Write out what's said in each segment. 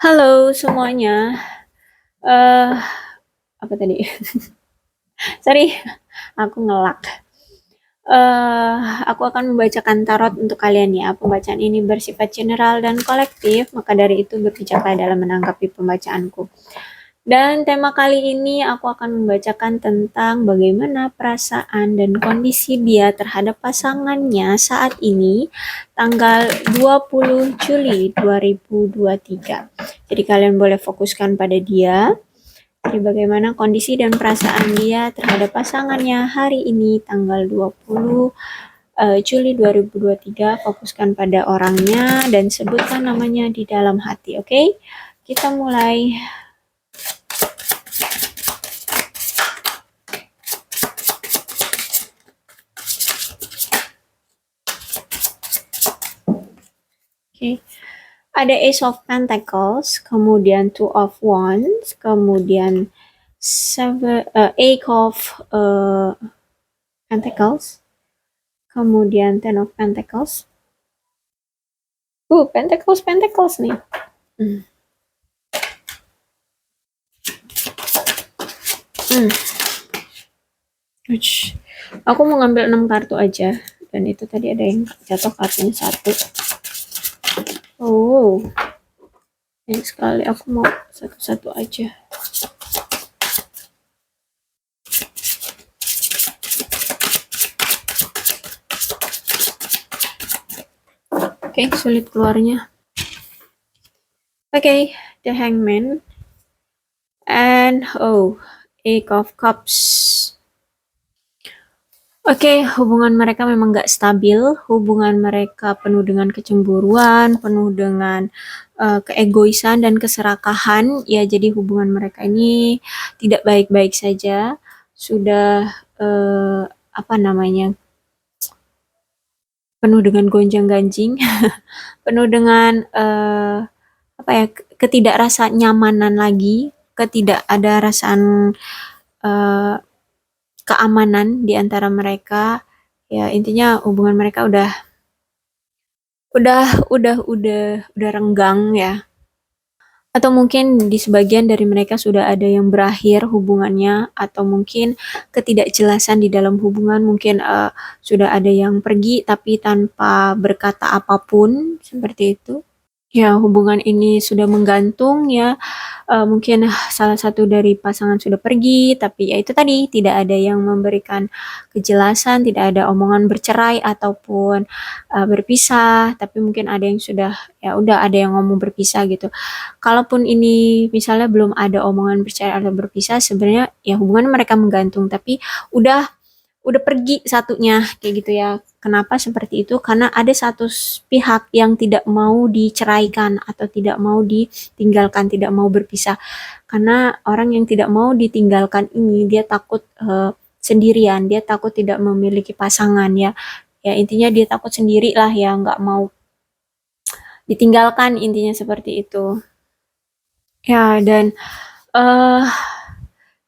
Halo semuanya, eh apa tadi? Sorry, aku ngelak. Aku akan membacakan tarot untuk kalian ya. Pembacaan ini bersifat general dan kolektif, maka dari itu berbijaklah dalam menanggapi pembacaanku. Dan tema kali ini aku akan membacakan tentang bagaimana perasaan dan kondisi dia terhadap pasangannya saat ini, tanggal 20 Juli 2023. Jadi kalian boleh fokuskan pada dia. Jadi bagaimana kondisi dan perasaan dia terhadap pasangannya hari ini tanggal 20 Juli 2023. Fokuskan pada orangnya dan sebutkan namanya di dalam hati, oke? Kita mulai. Oke. Ada Ace of Pentacles, kemudian Two of Wands, kemudian Eight of Pentacles, kemudian Ten of Pentacles. Pentacles nih. Aku mau ngambil 6 kartu aja. Dan itu tadi ada yang jatuh kartunya 1. Oh. Banyak sekali. Aku mau satu-satu aja. Oke, sulit keluarnya. Oke, The Hangman. And Eight of Cups. Oke, hubungan mereka memang gak stabil. Hubungan mereka penuh dengan kecemburuan, penuh dengan keegoisan dan keserakahan. Ya, jadi hubungan mereka ini tidak baik-baik saja. Sudah penuh dengan gonjang-ganjing, penuh dengan ketidak rasa nyamanan lagi, ketidak ada rasaan keamanan di antara mereka. Ya, intinya hubungan mereka udah renggang ya. Atau mungkin di sebagian dari mereka sudah ada yang berakhir hubungannya, atau mungkin ketidakjelasan di dalam hubungan, mungkin sudah ada yang pergi tapi tanpa berkata apapun, seperti itu. Ya, hubungan ini sudah menggantung ya. Mungkin salah satu dari pasangan sudah pergi, tapi ya itu tadi tidak ada yang memberikan kejelasan, tidak ada omongan bercerai ataupun berpisah, tapi mungkin ada yang sudah ya udah ada yang ngomong berpisah gitu. Kalaupun ini misalnya belum ada omongan bercerai atau berpisah, sebenarnya ya hubungan mereka menggantung, tapi udah pergi satunya kayak gitu ya. Kenapa seperti itu? Karena ada satu pihak yang tidak mau diceraikan atau tidak mau ditinggalkan, tidak mau berpisah. Karena orang yang tidak mau ditinggalkan ini dia takut sendirian, dia takut tidak memiliki pasangan ya. Ya intinya dia takut sendiri lah ya, nggak mau ditinggalkan, intinya seperti itu. Ya, dan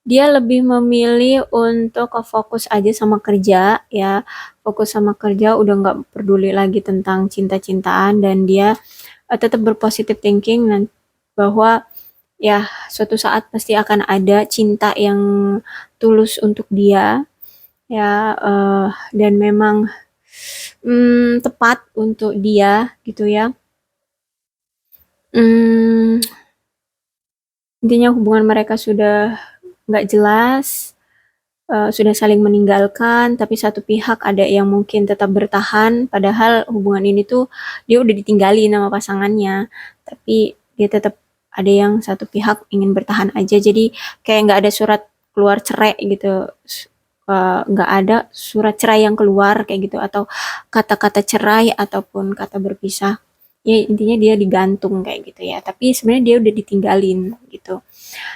dia lebih memilih untuk fokus aja sama kerja ya, fokus sama kerja, udah nggak peduli lagi tentang cinta-cintaan, dan dia tetap berpositif thinking bahwa ya suatu saat pasti akan ada cinta yang tulus untuk dia ya, dan memang tepat untuk dia gitu ya. Intinya hubungan mereka sudah nggak jelas, sudah saling meninggalkan, tapi satu pihak ada yang mungkin tetap bertahan, padahal hubungan ini tuh dia udah ditinggalin sama pasangannya, tapi dia tetap ada yang satu pihak ingin bertahan aja. Jadi kayak nggak ada surat keluar cerai gitu, nggak ada surat cerai yang keluar kayak gitu, atau kata-kata cerai ataupun kata berpisah. Ya intinya dia digantung kayak gitu ya, tapi sebenarnya dia udah ditinggalin gitu.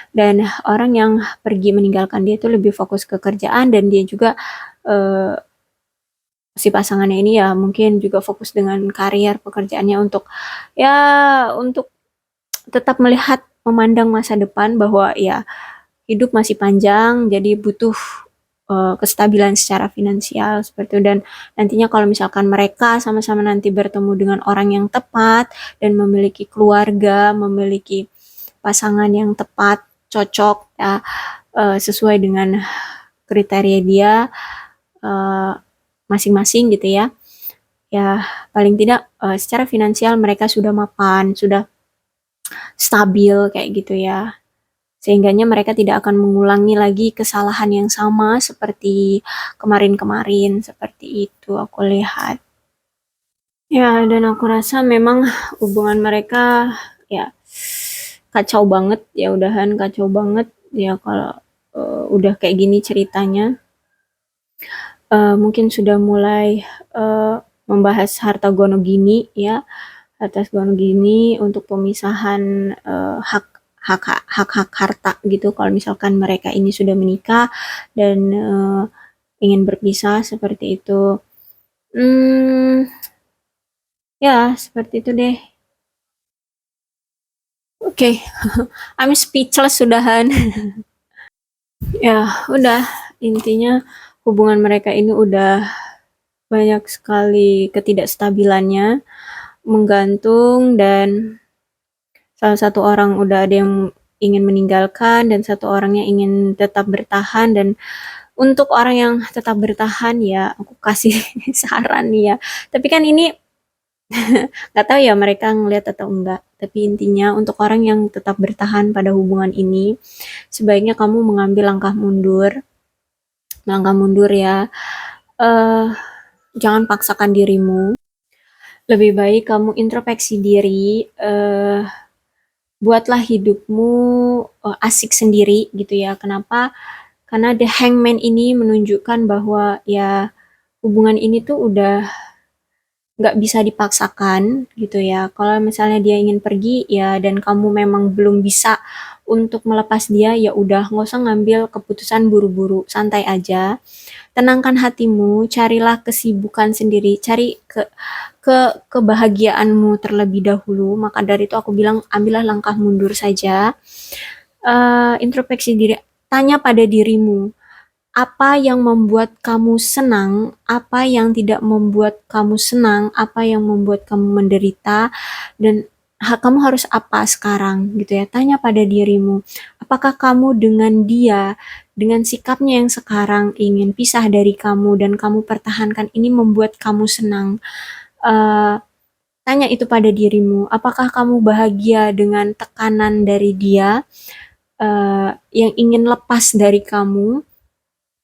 Dan orang yang pergi meninggalkan dia itu lebih fokus ke kerjaan, dan dia juga si pasangannya ini ya mungkin juga fokus dengan karier pekerjaannya untuk tetap melihat, memandang masa depan bahwa ya hidup masih panjang, jadi butuh kestabilan secara finansial seperti itu. Dan nantinya kalau misalkan mereka sama-sama nanti bertemu dengan orang yang tepat dan memiliki keluarga, memiliki pasangan yang tepat, cocok ya, sesuai dengan kriteria dia masing-masing gitu ya. Ya paling tidak secara finansial mereka sudah mapan, sudah stabil kayak gitu ya. Sehingganya mereka tidak akan mengulangi lagi kesalahan yang sama seperti kemarin-kemarin, seperti itu aku lihat. Ya, dan aku rasa memang hubungan mereka ya kacau banget, ya udahan kacau banget ya kalau udah kayak gini ceritanya. Mungkin sudah mulai membahas harta gono gini ya, atas gono gini untuk pemisahan hak hak harta gitu kalau misalkan mereka ini sudah menikah dan ingin berpisah seperti itu. Ya seperti itu deh. Oke, I'm speechless sudahan. Ya udah, intinya hubungan mereka ini udah banyak sekali ketidakstabilannya, menggantung, dan salah satu orang udah ada yang ingin meninggalkan dan satu orangnya ingin tetap bertahan. Dan untuk orang yang tetap bertahan ya aku kasih saran ya, tapi kan ini nggak tahu ya mereka ngeliat atau enggak, tapi intinya untuk orang yang tetap bertahan pada hubungan ini sebaiknya kamu mengambil langkah mundur ya. Jangan paksakan dirimu, lebih baik kamu introspeksi diri, buatlah hidupmu asik sendiri gitu ya. Kenapa? Karena The Hangman ini menunjukkan bahwa ya hubungan ini tuh udah nggak bisa dipaksakan gitu ya. Kalau misalnya dia ingin pergi ya dan kamu memang belum bisa untuk melepas dia, ya udah nggak usah ngambil keputusan buru-buru, santai aja. Tenangkan hatimu, carilah kesibukan sendiri, cari kebahagiaanmu terlebih dahulu. Maka dari itu aku bilang ambillah langkah mundur saja. Introspeksi diri, tanya pada dirimu, apa yang membuat kamu senang, apa yang tidak membuat kamu senang, apa yang membuat kamu menderita, dan kamu harus apa sekarang gitu ya. Tanya pada dirimu, apakah kamu dengan dia, dengan sikapnya yang sekarang ingin pisah dari kamu dan kamu pertahankan ini membuat kamu senang. Uh, Tanya itu pada dirimu, apakah kamu bahagia dengan tekanan dari dia yang ingin lepas dari kamu,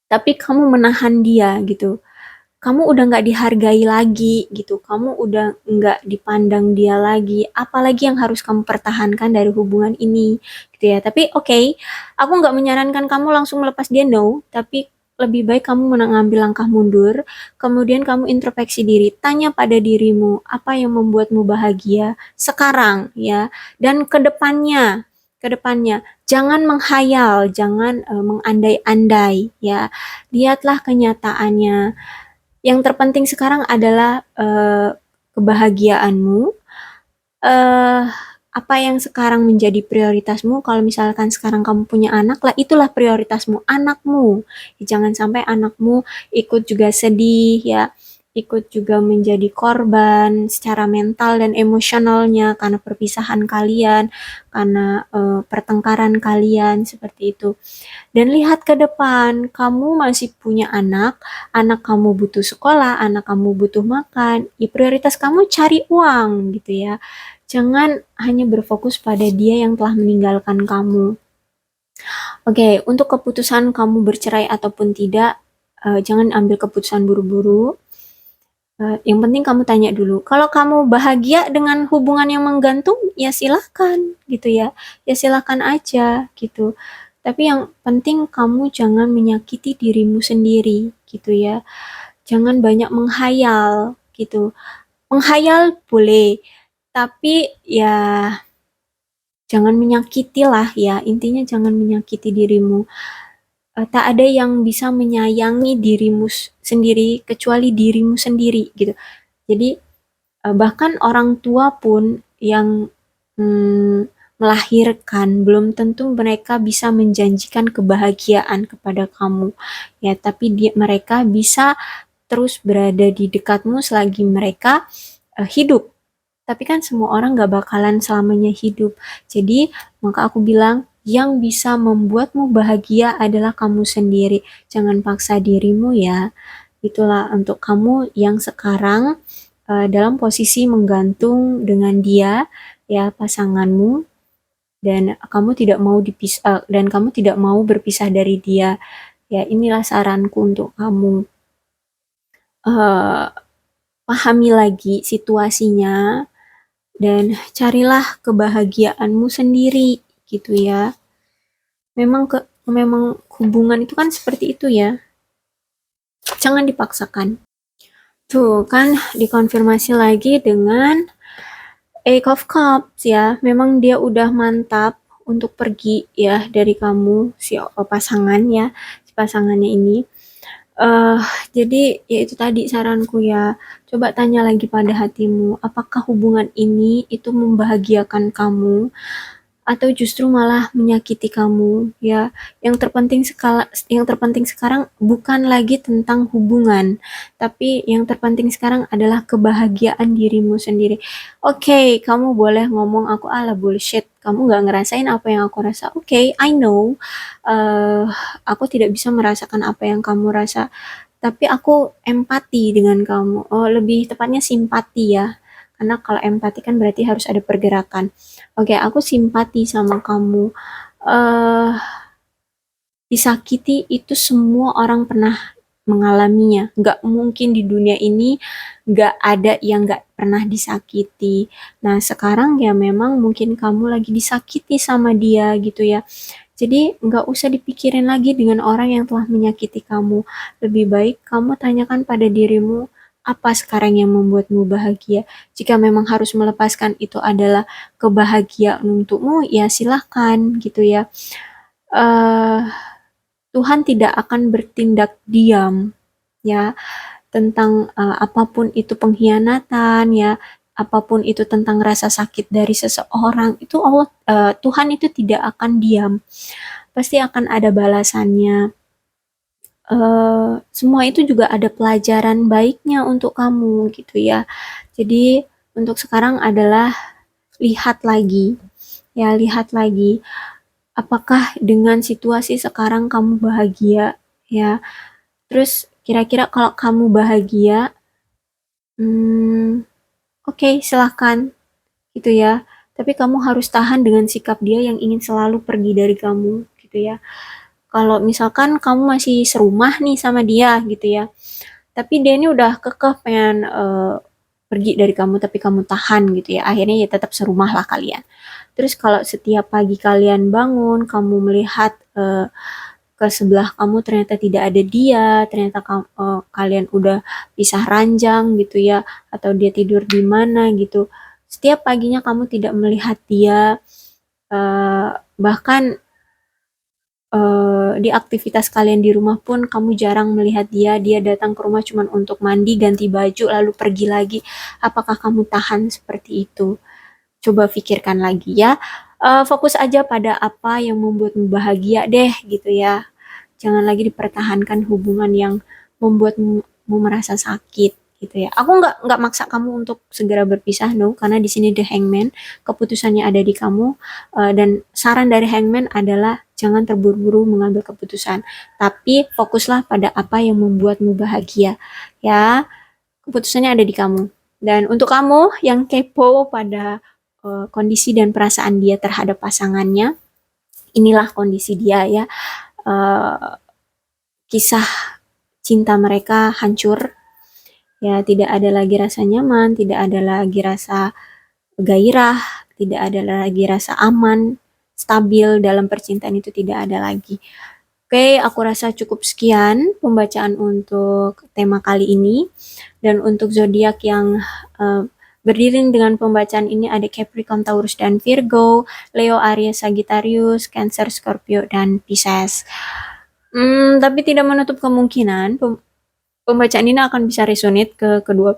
tapi kamu menahan dia gitu. Kamu udah nggak dihargai lagi gitu, kamu udah nggak dipandang dia lagi, apalagi yang harus kamu pertahankan dari hubungan ini gitu ya. Tapi oke, aku nggak menyarankan kamu langsung melepas dia, no, tapi lebih baik kamu mengambil langkah mundur, kemudian kamu introspeksi diri, tanya pada dirimu apa yang membuatmu bahagia sekarang ya, dan kedepannya jangan menghayal, jangan mengandai-andai ya, lihatlah kenyataannya. Yang terpenting sekarang adalah kebahagiaanmu. Eh, Apa yang sekarang menjadi prioritasmu? Kalau misalkan sekarang kamu punya anak, lah itulah prioritasmu, anakmu. Jangan sampai anakmu ikut juga sedih ya, ikut juga menjadi korban secara mental dan emosionalnya karena perpisahan kalian, karena pertengkaran kalian seperti itu. Dan lihat ke depan, kamu masih punya anak kamu butuh sekolah, anak kamu butuh makan, ya prioritas kamu cari uang gitu ya. Jangan hanya berfokus pada dia yang telah meninggalkan kamu. Oke, untuk keputusan kamu bercerai ataupun tidak, jangan ambil keputusan buru-buru. Yang penting kamu tanya dulu. Kalau kamu bahagia dengan hubungan yang menggantung, ya silahkan gitu ya. Ya silahkan aja gitu. Tapi yang penting kamu jangan menyakiti dirimu sendiri gitu ya. Jangan banyak menghayal gitu. Menghayal boleh, tapi ya jangan menyakiti lah ya. Intinya jangan menyakiti dirimu. Tak ada yang bisa menyayangi dirimu sendiri kecuali dirimu sendiri gitu. Jadi bahkan orang tua pun yang melahirkan, belum tentu mereka bisa menjanjikan kebahagiaan kepada kamu. Ya, tapi mereka bisa terus berada di dekatmu selagi mereka hidup. Tapi kan semua orang gak bakalan selamanya hidup. Jadi, maka aku bilang, yang bisa membuatmu bahagia adalah kamu sendiri. Jangan paksa dirimu ya. Itulah untuk kamu yang sekarang dalam posisi menggantung dengan dia, ya pasanganmu, dan kamu tidak mau dipisah dan kamu tidak mau berpisah dari dia. Ya, inilah saranku untuk kamu. Pahami lagi situasinya dan carilah kebahagiaanmu sendiri gitu ya. Memang hubungan itu kan seperti itu ya. Jangan dipaksakan. Tuh kan dikonfirmasi lagi dengan Eight of Cups ya. Memang dia udah mantap untuk pergi ya dari kamu si pasangan ya, si pasangannya ini. Jadi ya itu tadi saranku ya, coba tanya lagi pada hatimu, apakah hubungan ini itu membahagiakan kamu atau justru malah menyakiti kamu ya. Yang terpenting sekarang bukan lagi tentang hubungan, tapi yang terpenting sekarang adalah kebahagiaan dirimu sendiri. Oke, kamu boleh ngomong aku ala bullshit, kamu nggak ngerasain apa yang aku rasa. Oke, I know. Uh, aku tidak bisa merasakan apa yang kamu rasa, tapi aku empati dengan kamu. Oh, lebih tepatnya simpati ya. Karena kalau empati kan berarti harus ada pergerakan. Oke, aku simpati sama kamu. Eh, disakiti itu semua orang pernah mengalaminya. Nggak mungkin di dunia ini nggak ada yang nggak pernah disakiti. Nah, sekarang ya memang mungkin kamu lagi disakiti sama dia gitu ya. Jadi nggak usah dipikirin lagi dengan orang yang telah menyakiti kamu. Lebih baik kamu tanyakan pada dirimu, apa sekarang yang membuatmu bahagia. Jika memang harus melepaskan itu adalah kebahagiaan untukmu, ya silahkan gitu ya. Eh, Tuhan tidak akan bertindak diam ya tentang apapun itu pengkhianatan ya, apapun itu tentang rasa sakit dari seseorang, itu Tuhan itu tidak akan diam. Pasti akan ada balasannya. Semua itu juga ada pelajaran baiknya untuk kamu gitu ya. Jadi untuk sekarang adalah lihat lagi, ya lihat lagi. Apakah dengan situasi sekarang kamu bahagia ya? Terus kira-kira kalau kamu bahagia, oke, silahkan gitu ya. Tapi kamu harus tahan dengan sikap dia yang ingin selalu pergi dari kamu gitu ya. Kalau misalkan kamu masih serumah nih sama dia gitu ya, tapi dia ini udah kekeh pengen pergi dari kamu, tapi kamu tahan gitu ya, akhirnya ya tetap serumah lah kalian. Terus kalau setiap pagi kalian bangun, kamu melihat ke sebelah kamu ternyata tidak ada dia, ternyata kalian udah pisah ranjang gitu ya, atau dia tidur di mana gitu. Setiap paginya kamu tidak melihat dia, bahkan di aktivitas kalian di rumah pun kamu jarang melihat dia, dia datang ke rumah cuma untuk mandi, ganti baju, lalu pergi lagi. Apakah kamu tahan seperti itu? Coba pikirkan lagi ya. Fokus aja pada apa yang membuatmu bahagia deh gitu ya. Jangan lagi dipertahankan hubungan yang membuatmu merasa sakit gitu ya. Aku nggak maksa kamu untuk segera berpisah, no, karena di sini the hangman, keputusannya ada di kamu. Dan saran dari hangman adalah jangan terburu-buru mengambil keputusan, tapi fokuslah pada apa yang membuatmu bahagia ya. Keputusannya ada di kamu. Dan untuk kamu yang kepo pada kondisi dan perasaan dia terhadap pasangannya, inilah kondisi dia ya. Kisah cinta mereka hancur ya, tidak ada lagi rasa nyaman, tidak ada lagi rasa gairah, tidak ada lagi rasa aman, stabil dalam percintaan, itu tidak ada lagi. Oke, aku rasa cukup sekian pembacaan untuk tema kali ini. Dan untuk zodiak yang berdiri dengan pembacaan ini ada Capricorn, Taurus, dan Virgo, Leo, Aries, Sagittarius, Cancer, Scorpio, dan Pisces. Tapi tidak menutup kemungkinan pembacaan ini akan bisa resonate ke kedua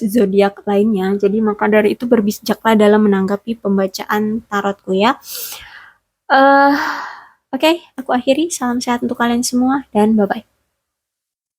zodiak lainnya. Jadi maka dari itu berbijaklah dalam menanggapi pembacaan tarotku ya. Oke, aku akhiri. Salam sehat untuk kalian semua dan bye-bye.